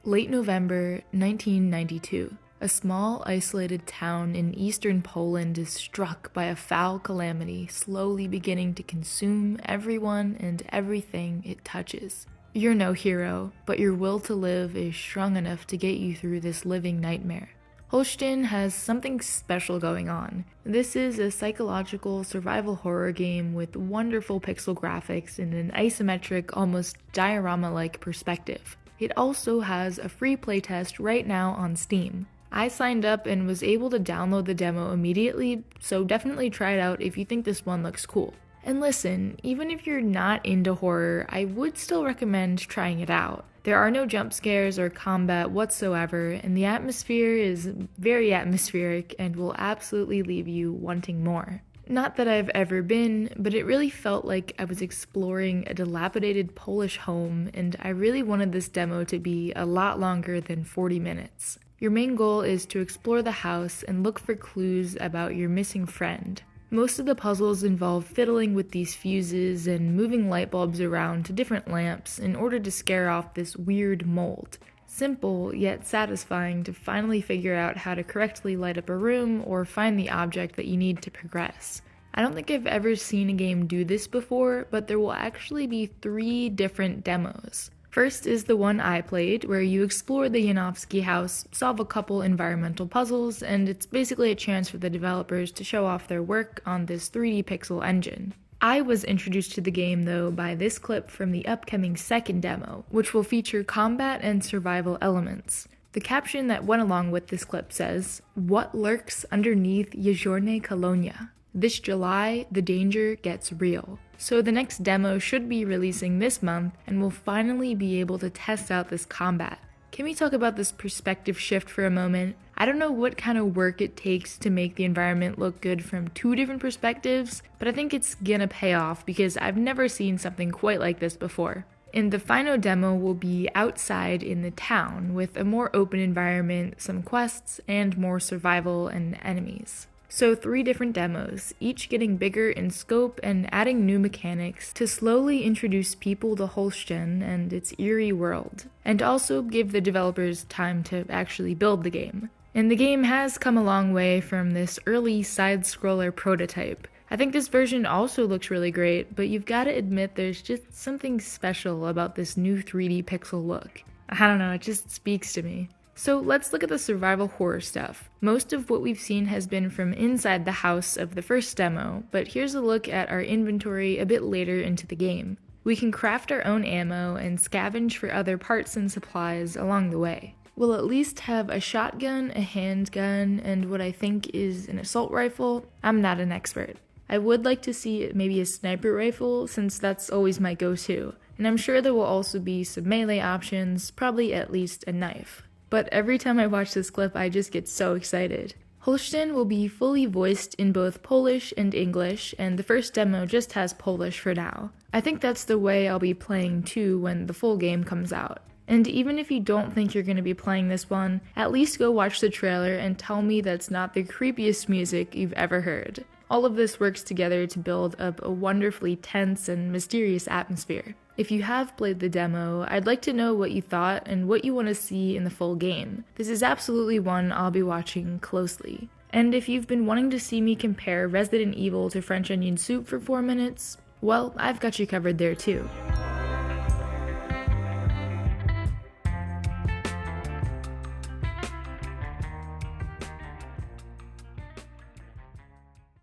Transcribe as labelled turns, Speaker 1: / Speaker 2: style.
Speaker 1: Late November 1992. A small, isolated town in eastern Poland is struck by a foul calamity, slowly beginning to consume everyone and everything it touches. You're no hero, but your will to live is strong enough to get you through this living nightmare. Holstin has something special going on. This is a psychological survival horror game with wonderful pixel graphics and an isometric, almost diorama-like perspective. It also has a free playtest right now on Steam. I signed up and was able to download the demo immediately, so definitely try it out if you think this one looks cool. And listen, even if you're not into horror, I would still recommend trying it out. There are no jump scares or combat whatsoever, and the atmosphere is very atmospheric and will absolutely leave you wanting more. Not that I've ever been, but it really felt like I was exploring a dilapidated Polish home, and I really wanted this demo to be a lot longer than 40 minutes. Your main goal is to explore the house and look for clues about your missing friend. Most of the puzzles involve fiddling with these fuses and moving light bulbs around to different lamps in order to scare off this weird mold. Simple, yet satisfying to finally figure out how to correctly light up a room or find the object that you need to progress. I don't think I've ever seen a game do this before, but there will actually be 3 different demos. First is the one I played, where you explore the Janowski house, solve a couple environmental puzzles, and it's basically a chance for the developers to show off their work on this 3D pixel engine. I was introduced to the game though by this clip from the upcoming second demo, which will feature combat and survival elements. The caption that went along with this clip says, "What lurks underneath Jeziorne Kolonia? This July, the danger gets real." So the next demo should be releasing this month, and we'll finally be able to test out this combat. Can we talk about this perspective shift for a moment? I don't know what kind of work it takes to make the environment look good from 2 different perspectives, but I think it's gonna pay off because I've never seen something quite like this before. And the final demo will be outside in the town with a more open environment, some quests, and more survival and enemies. So 3 different demos, each getting bigger in scope and adding new mechanics to slowly introduce people to Holstin and its eerie world, and also give the developers time to actually build the game. And the game has come a long way from this early side-scroller prototype. I think this version also looks really great, but you've got to admit there's just something special about this new 3D pixel look. I don't know, it just speaks to me. So let's look at the survival horror stuff. Most of what we've seen has been from inside the house of the first demo, but here's a look at our inventory a bit later into the game. We can craft our own ammo and scavenge for other parts and supplies along the way. We'll at least have a shotgun, a handgun, and what I think is an assault rifle. I'm not an expert. I would like to see maybe a sniper rifle, since that's always my go-to, and I'm sure there will also be some melee options, probably at least a knife. But every time I watch this clip, I just get so excited. Holstin will be fully voiced in both Polish and English, and the first demo just has Polish for now. I think that's the way I'll be playing too when the full game comes out. And even if you don't think you're going to be playing this one, at least go watch the trailer and tell me that's not the creepiest music you've ever heard. All of this works together to build up a wonderfully tense and mysterious atmosphere. If you have played the demo, I'd like to know what you thought and what you want to see in the full game. This is absolutely one I'll be watching closely. And if you've been wanting to see me compare Resident Evil to French onion soup for 4 minutes, well, I've got you covered there too.